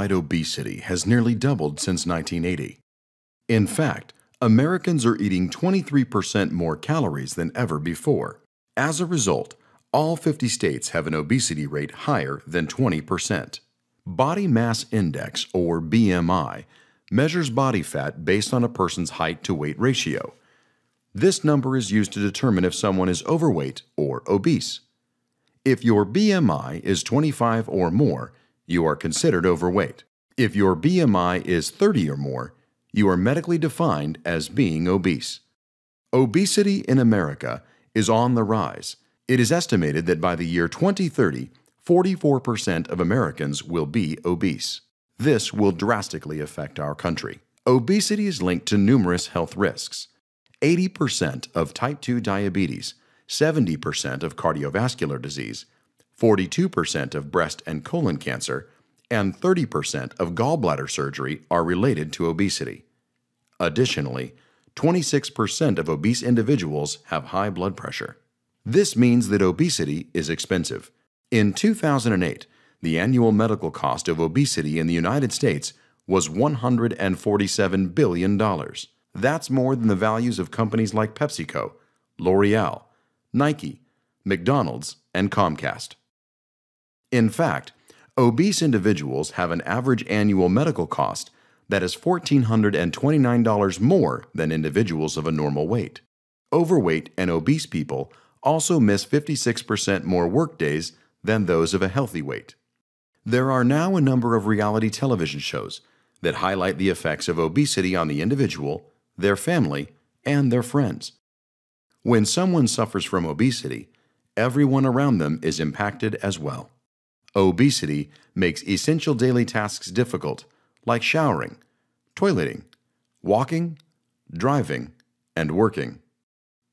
Worldwide obesity has nearly doubled since 1980. In fact, Americans are eating 23% more calories than ever before. As a result, all 50 states have an obesity rate higher than 20%. Body mass index, or BMI, measures body fat based on a person's height to weight ratio. This number is used to determine if someone is overweight or obese. If your BMI is 25 or more, you are considered overweight. If your BMI is 30 or more, you are medically defined as being obese. Obesity in America is on the rise. It is estimated that by the year 2030, 44% of Americans will be obese. This will drastically affect our country. Obesity is linked to numerous health risks. 80% of type 2 diabetes, 70% of cardiovascular disease, 42% of breast and colon cancer, and 30% of gallbladder surgery are related to obesity. Additionally, 26% of obese individuals have high blood pressure. This means that obesity is expensive. In 2008, the annual medical cost of obesity in the United States was $147 billion. That's more than the values of companies like PepsiCo, L'Oreal, Nike, McDonald's, and Comcast. In fact, obese individuals have an average annual medical cost that is $1,429 more than individuals of a normal weight. Overweight and obese people also miss 56% more workdays than those of a healthy weight. There are now a number of reality television shows that highlight the effects of obesity on the individual, their family, and their friends. When someone suffers from obesity, everyone around them is impacted as well. Obesity makes essential daily tasks difficult, like showering, toileting, walking, driving, and working.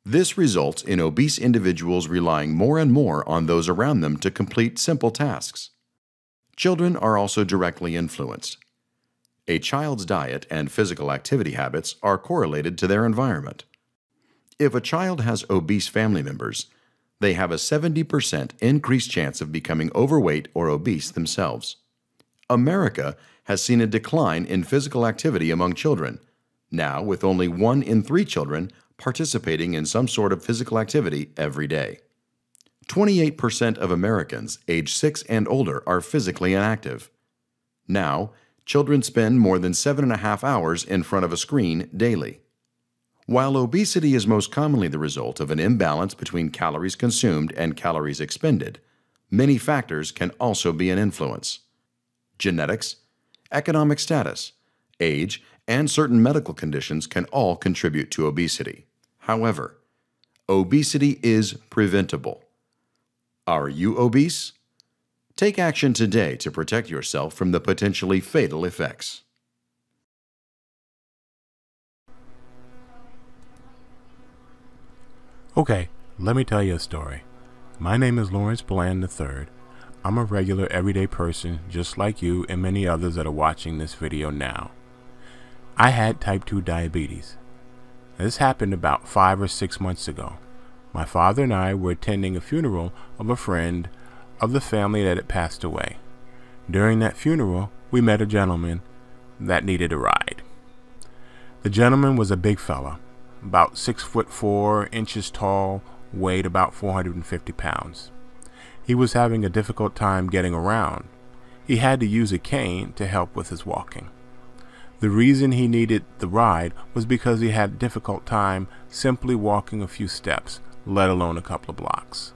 This results in obese individuals relying more and more on those around them to complete simple tasks. Children are also directly influenced. A child's diet and physical activity habits are correlated to their environment. If a child has obese family members, they have a 70% increased chance of becoming overweight or obese themselves. America has seen a decline in physical activity among children, now with only 1 in 3 children participating in some sort of physical activity every day. 28% of Americans age 6 and older are physically inactive. Now, children spend more than 7.5 hours in front of a screen daily. While obesity is most commonly the result of an imbalance between calories consumed and calories expended, many factors can also be an influence. Genetics, economic status, age, and certain medical conditions can all contribute to obesity. However, obesity is preventable. Are you obese? Take action today to protect yourself from the potentially fatal effects. Okay, let me tell you a story. My name is Lawrence Bland III. I'm a regular everyday person just like you and many others that are watching this video now. I had type 2 diabetes. This happened about 5 or 6 months ago. My father and I were attending a funeral of a friend of the family that had passed away. During that funeral, we met a gentleman that needed a ride. The gentleman was a big fella, about 6'4" tall, weighed about 450 pounds. He was having a difficult time getting around. He had to use a cane to help with his walking. The reason he needed the ride was because he had a difficult time simply walking a few steps, let alone a couple of blocks.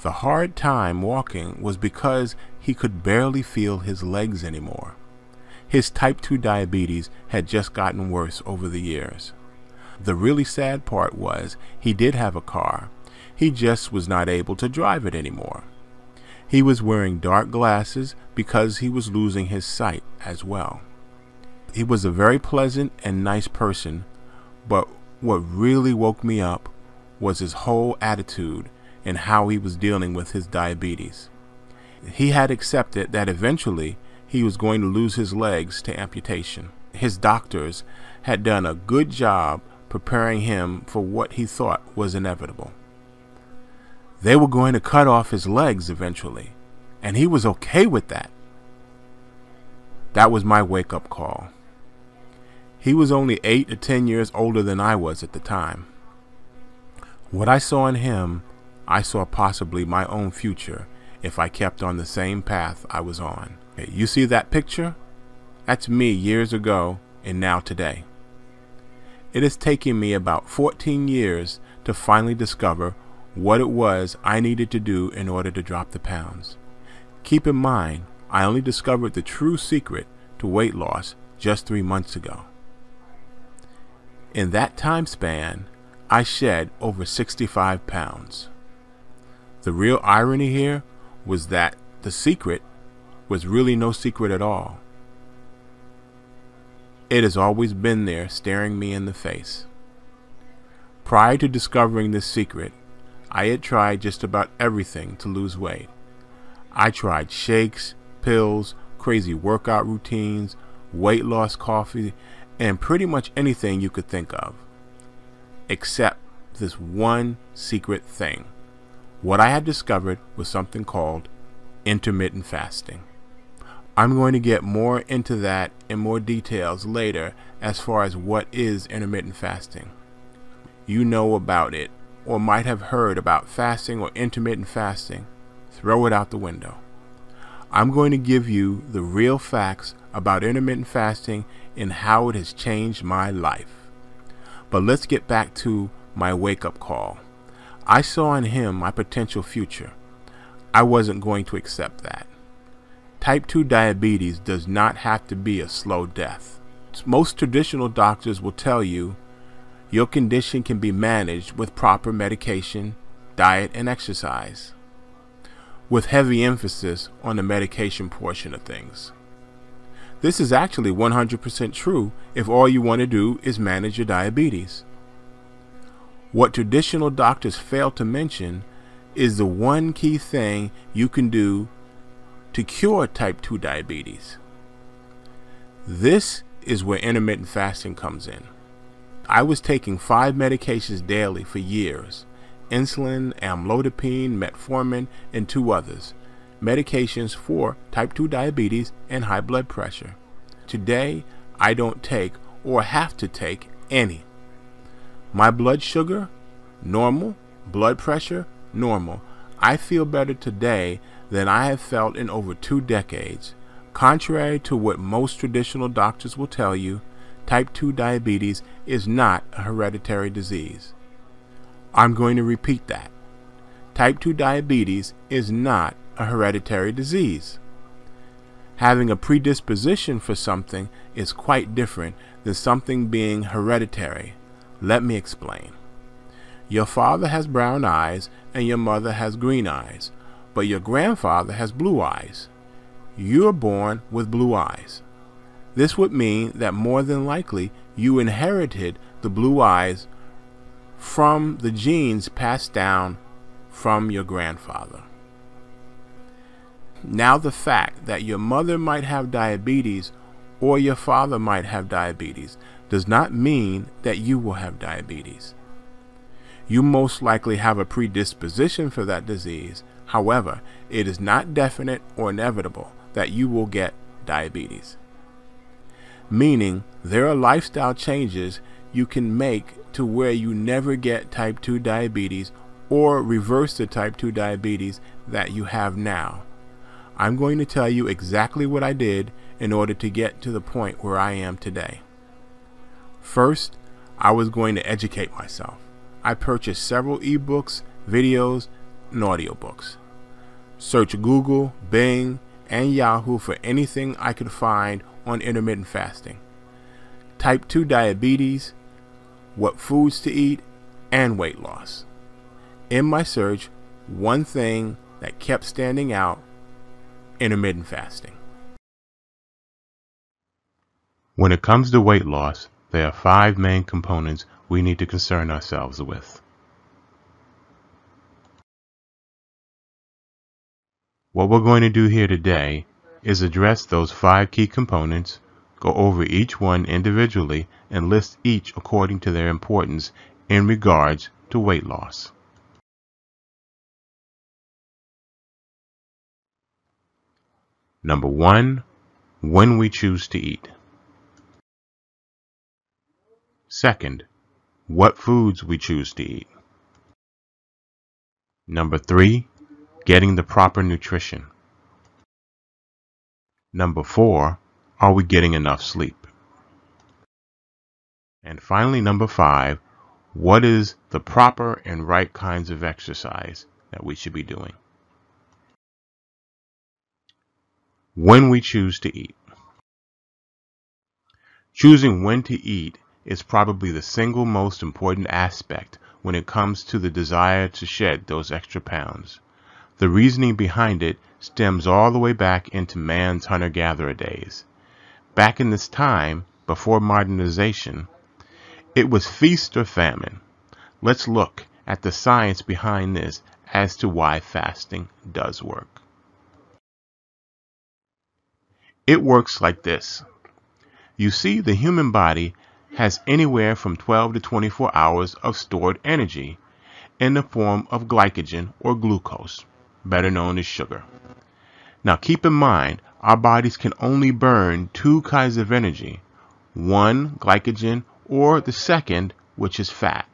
The hard time walking was because he could barely feel his legs anymore. His type 2 diabetes had just gotten worse over the years. The really sad part was he did have a car. He just was not able to drive it anymore. He was wearing dark glasses because he was losing his sight as well. He was a very pleasant and nice person, but what really woke me up was his whole attitude and how he was dealing with his diabetes. He had accepted that eventually he was going to lose his legs to amputation. His doctors had done a good job preparing him for what he thought was inevitable. They were going to cut off his legs eventually, and he was okay with that. That was my wake-up call. He was only 8 to 10 years older than I was at the time. What I saw in him, I saw possibly my own future if I kept on the same path I was on. You see that picture? That's me years ago and now today. It has taken me about 14 years to finally discover what it was I needed to do in order to drop the pounds. Keep in mind, I only discovered the true secret to weight loss just 3 months ago. In that time span, I shed over 65 pounds. The real irony here was that the secret was really no secret at all. It has always been there staring me in the face. Prior to discovering this secret, I had tried just about everything to lose weight. I tried shakes, pills, crazy workout routines, weight loss coffee, and pretty much anything you could think of. Except this one secret thing. What I had discovered was something called intermittent fasting. I'm going to get more into that in more details later as far as what is intermittent fasting. You know about it or might have heard about fasting or intermittent fasting. Throw it out the window. I'm going to give you the real facts about intermittent fasting and how it has changed my life. But let's get back to my wake-up call. I saw in him my potential future. I wasn't going to accept that. Type 2 diabetes does not have to be a slow death. Most traditional doctors will tell you your condition can be managed with proper medication, diet, and exercise, with heavy emphasis on the medication portion of things. This is actually 100% true if all you want to do is manage your diabetes. What traditional doctors fail to mention is the one key thing you can do to cure type 2 diabetes. This is where intermittent fasting comes in. I was taking 5 medications daily for years: insulin, amlodipine, metformin, and 2 others. Medications for type 2 diabetes and high blood pressure. Today, I don't take or have to take any. My blood sugar, normal. Blood pressure, normal. I feel better today than I have felt in over 2 decades. Contrary to what most traditional doctors will tell you, type 2 diabetes is not a hereditary disease. I'm going to repeat that. Type 2 diabetes is not a hereditary disease. Having a predisposition for something is quite different than something being hereditary. Let me explain. Your father has brown eyes and your mother has green eyes, but your grandfather has blue eyes. You're born with blue eyes. This would mean that more than likely you inherited the blue eyes from the genes passed down from your grandfather. Now, the fact that your mother might have diabetes or your father might have diabetes does not mean that you will have diabetes. You most likely have a predisposition for that disease. However, it is not definite or inevitable that you will get diabetes. Meaning, there are lifestyle changes you can make to where you never get type 2 diabetes or reverse the type 2 diabetes that you have now. I'm going to tell you exactly what I did in order to get to the point where I am today. First, I was going to educate myself. I purchased several ebooks, videos, and audiobooks. Search Google, Bing, and Yahoo for anything I could find on intermittent fasting, type 2 diabetes, what foods to eat, and weight loss. In my search, one thing that kept standing out: intermittent fasting. When it comes to weight loss, there are 5 main components we need to concern ourselves with. What we're going to do here today is address those 5 key components, go over each one individually, and list each according to their importance in regards to weight loss. Number 1, when we choose to eat. Second, what foods we choose to eat. Number 3, getting the proper nutrition. Number 4, are we getting enough sleep? And finally, number 5, what is the proper and right kinds of exercise that we should be doing? When we choose to eat. Choosing when to eat is probably the single most important aspect when it comes to the desire to shed those extra pounds. The reasoning behind it stems all the way back into man's hunter-gatherer days. Back in this time, before modernization, it was feast or famine. Let's look at the science behind this as to why fasting does work. It works like this. You see, the human body has anywhere from 12 to 24 hours of stored energy in the form of glycogen or glucose, better known as sugar. Now keep in mind, our bodies can only burn 2 kinds of energy, one glycogen or the second, which is fat.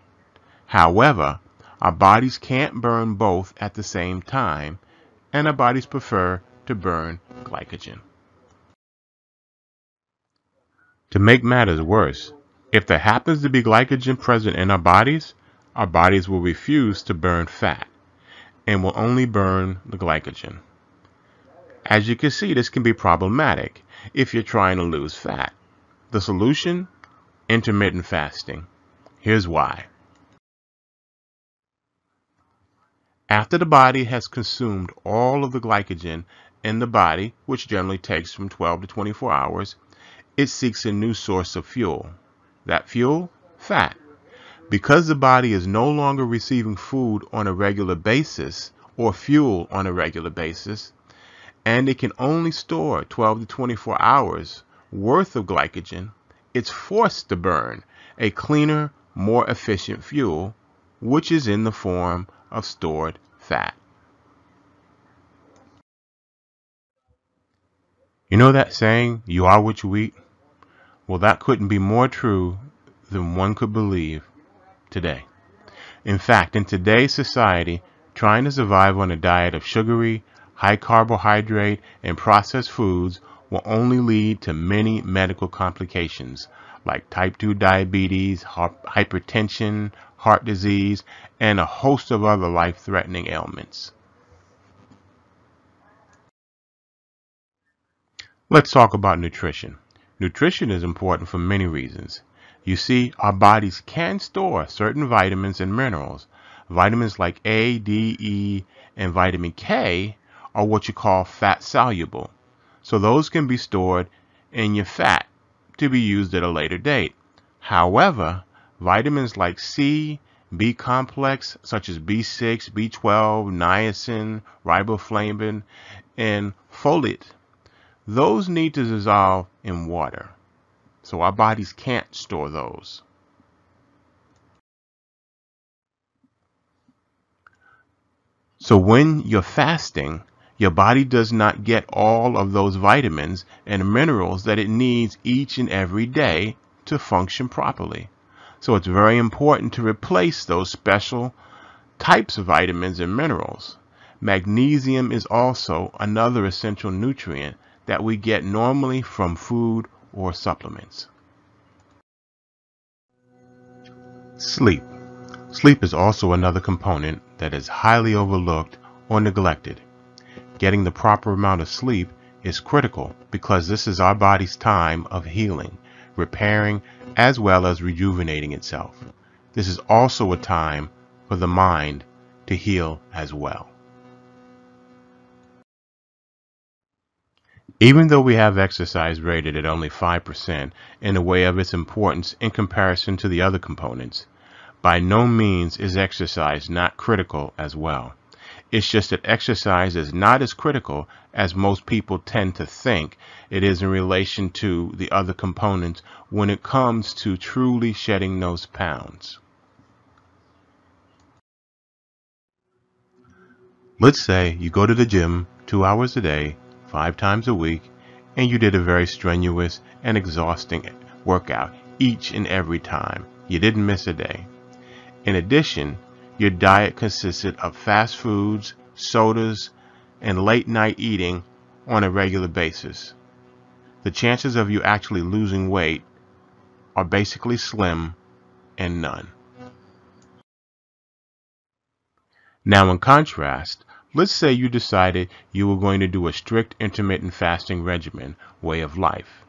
However, our bodies can't burn both at the same time, and our bodies prefer to burn glycogen. To make matters worse, if there happens to be glycogen present in our bodies will refuse to burn fat and will only burn the glycogen. As you can see, this can be problematic if you're trying to lose fat. The solution? Intermittent fasting. Here's why. After the body has consumed all of the glycogen in the body, which generally takes from 12 to 24 hours, it seeks a new source of fuel. That fuel? Fat. Because the body is no longer receiving food on a regular basis or fuel on a regular basis, and it can only store 12 to 24 hours worth of glycogen, it's forced to burn a cleaner, more efficient fuel, which is in the form of stored fat. You know that saying, you are what you eat? Well, that couldn't be more true than one could believe today. In fact, in today's society, trying to survive on a diet of sugary, high carbohydrate, and processed foods will only lead to many medical complications like type 2 diabetes, hypertension, heart disease, and a host of other life-threatening ailments. Let's talk about nutrition. Nutrition is important for many reasons. You see, our bodies can store certain vitamins and minerals. Vitamins like A, D, E, and vitamin K are what you call fat soluble. So those can be stored in your fat to be used at a later date. However, vitamins like C, B complex such as B6, B12, niacin, riboflavin, and folate, those need to dissolve in water. So our bodies can't store those. So when you're fasting, your body does not get all of those vitamins and minerals that it needs each and every day to function properly. So it's very important to replace those special types of vitamins and minerals. Magnesium is also another essential nutrient that we get normally from food or supplements. Sleep. Sleep is also another component that is highly overlooked or neglected. Getting the proper amount of sleep is critical because this is our body's time of healing, repairing, as well as rejuvenating itself. This is also a time for the mind to heal as well. Even though we have exercise rated at only 5% in the way of its importance in comparison to the other components, by no means is exercise not critical as well. It's just that exercise is not as critical as most people tend to think it is in relation to the other components when it comes to truly shedding those pounds. Let's say you go to the gym 2 hours a day, 5 times a week, and you did a very strenuous and exhausting workout each and every time. You didn't miss a day. In addition, your diet consisted of fast foods, sodas, and late night eating on a regular basis. The chances of you actually losing weight are basically slim and none. Now, in contrast, let's say you decided you were going to do a strict intermittent fasting regimen way of life.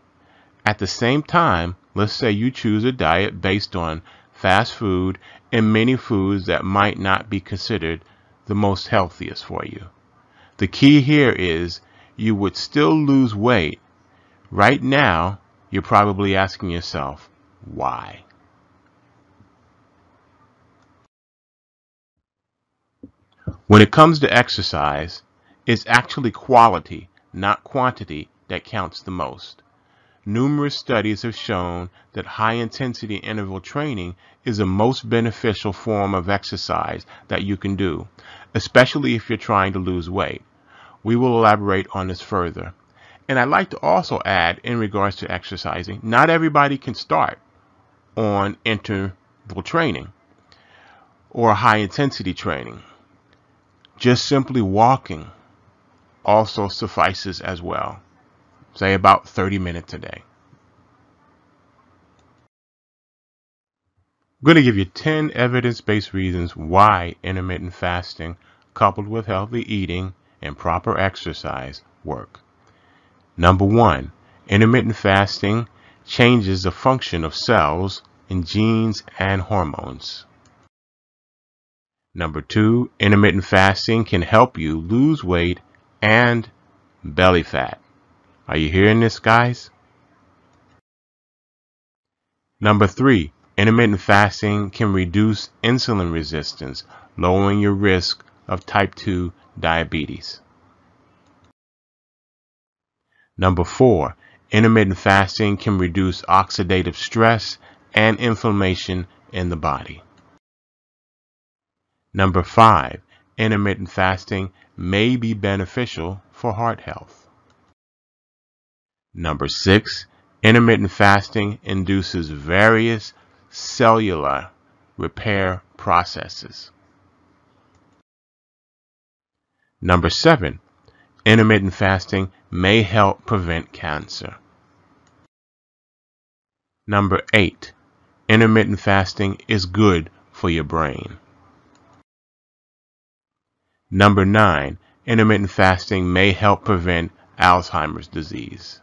At the same time, let's say you choose a diet based on fast food and many foods that might not be considered the most healthiest for you. The key here is you would still lose weight. Right now, you're probably asking yourself, why? When it comes to exercise, it's actually quality, not quantity, that counts the most. Numerous studies have shown that high-intensity interval training is the most beneficial form of exercise that you can do, especially if you're trying to lose weight. We will elaborate on this further. And I'd like to also add, in regards to exercising, not everybody can start on interval training or high-intensity training. Just simply walking also suffices as well. Say about 30 minutes a day. I'm going to give you 10 evidence-based reasons why intermittent fasting, coupled with healthy eating and proper exercise, work. Number 1, intermittent fasting changes the function of cells and genes and hormones. Number 2, intermittent fasting can help you lose weight and belly fat. Are you hearing this, guys? Number 3, intermittent fasting can reduce insulin resistance, lowering your risk of type 2 diabetes. Number 4, intermittent fasting can reduce oxidative stress and inflammation in the body. Number 5, intermittent fasting may be beneficial for heart health. Number 6, intermittent fasting induces various cellular repair processes. Number 7, intermittent fasting may help prevent cancer. Number 8, intermittent fasting is good for your brain. Number 9, intermittent fasting may help prevent Alzheimer's disease.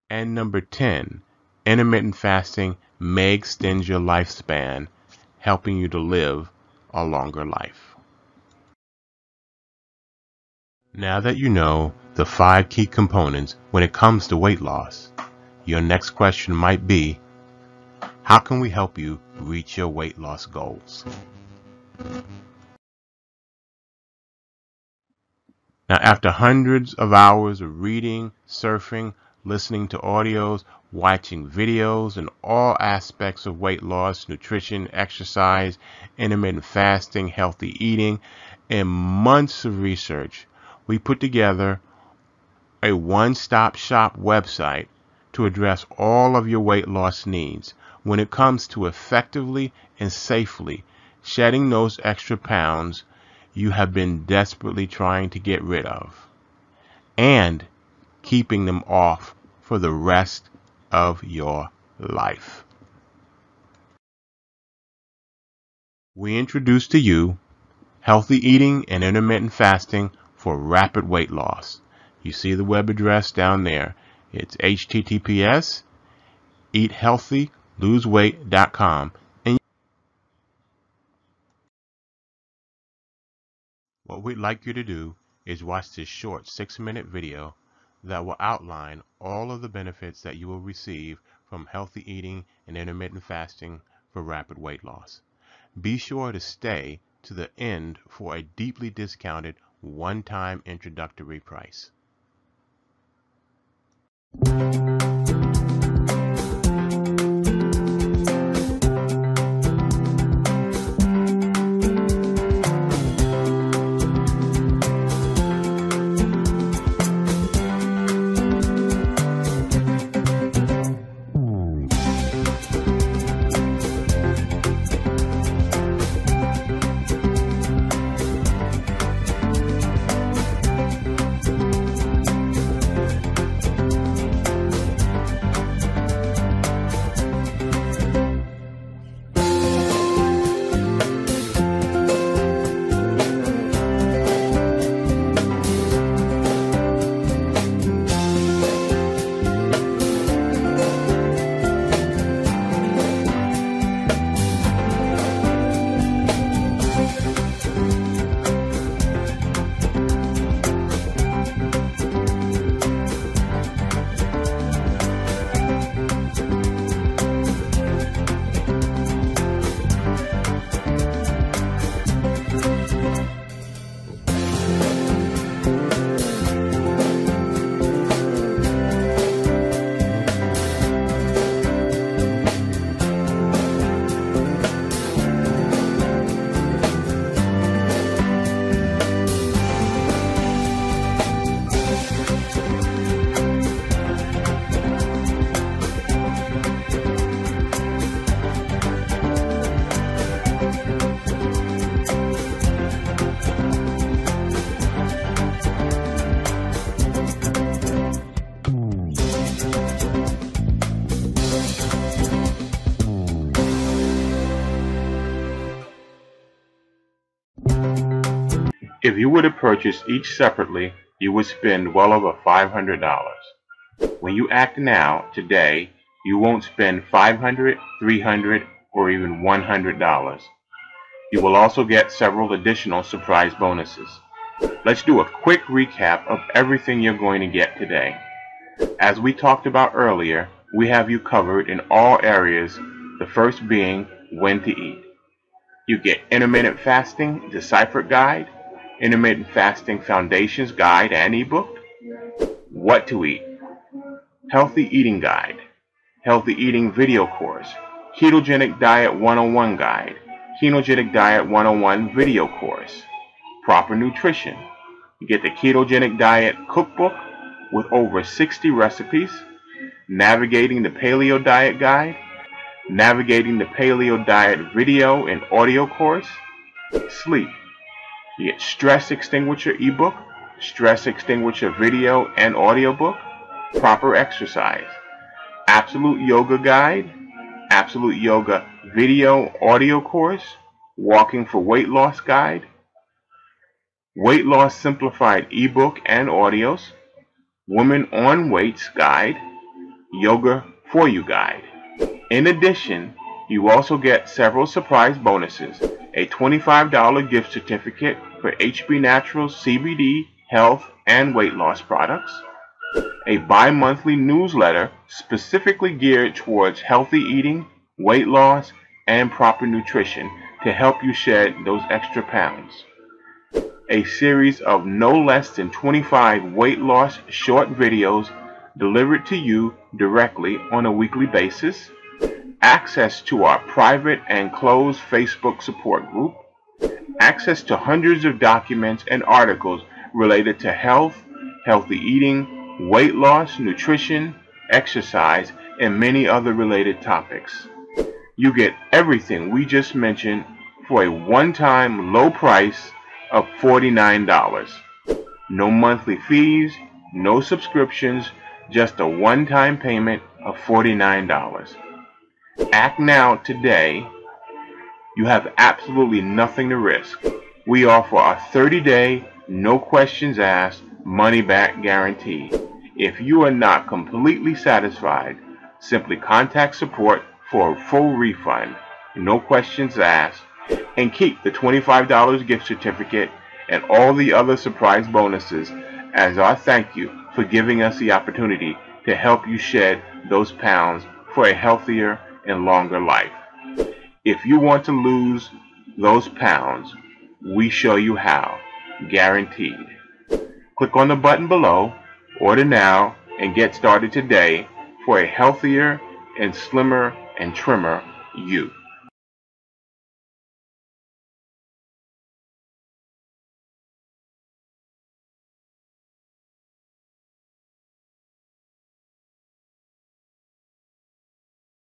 And number 10, intermittent fasting may extend your lifespan, helping you to live a longer life. Now that you know the 5 key components when it comes to weight loss, your next question might be, how can we help you reach your weight loss goals? Now, after hundreds of hours of reading, surfing, listening to audios, watching videos, and all aspects of weight loss, nutrition, exercise, intermittent fasting, healthy eating, and months of research, we put together a one-stop shop website to address all of your weight loss needs when it comes to effectively and safely shedding those extra pounds you have been desperately trying to get rid of, and keeping them off for the rest of your life. We introduce to you healthy eating and intermittent fasting for rapid weight loss. You see the web address down there. It's https://eathealthyloseweight.com. What we'd like you to do is watch this short 6-minute video that will outline all of the benefits that you will receive from healthy eating and intermittent fasting for rapid weight loss. Be sure to stay to the end for a deeply discounted one-time introductory price. If you were to purchase each separately, you would spend well over $500. When you act now, today, you won't spend $500, $300, or even $100. You will also get several additional surprise bonuses. Let's do a quick recap of everything you're going to get today. As we talked about earlier, we have you covered in all areas, the first being when to eat. You get Intermittent Fasting Deciphered Guide, Intermittent Fasting Foundations Guide and ebook, What to Eat, Healthy Eating Guide, Healthy Eating Video Course, Ketogenic Diet 101 Guide, Ketogenic Diet 101 Video Course, Proper Nutrition. You get the Ketogenic Diet Cookbook with over 60 recipes, Navigating the Paleo Diet Guide, Navigating the Paleo Diet Video and Audio Course, Sleep. You get Stress Extinguisher ebook, Stress Extinguisher Video and Audiobook, Proper Exercise, Absolute Yoga Guide, Absolute Yoga Video Audio Course, Walking for Weight Loss Guide, Weight Loss Simplified ebook and audios, Women on Weights Guide, Yoga for You Guide. In addition, you also get several surprise bonuses, a $25 gift certificate for HB Naturals CBD, health, and weight loss products, a bi-monthly newsletter specifically geared towards healthy eating, weight loss, and proper nutrition to help you shed those extra pounds, a series of no less than 25 weight loss short videos delivered to you directly on a weekly basis, access to our private and closed Facebook support group, access to hundreds of documents and articles related to health, healthy eating, weight loss, nutrition, exercise, and many other related topics. You get everything we just mentioned for a one-time low price of $49. No monthly fees, no subscriptions, just a one-time payment of $49. Act now today. You have absolutely nothing to risk. We offer a 30-day, no questions asked, money-back guarantee. If you are not completely satisfied, simply contact support for a full refund, no questions asked, and keep the $25 gift certificate and all the other surprise bonuses as our thank you for giving us the opportunity to help you shed those pounds for a healthier and longer life. If you want to lose those pounds, we show you how, guaranteed. Click on the button below, order now, and get started today for a healthier and slimmer and trimmer you.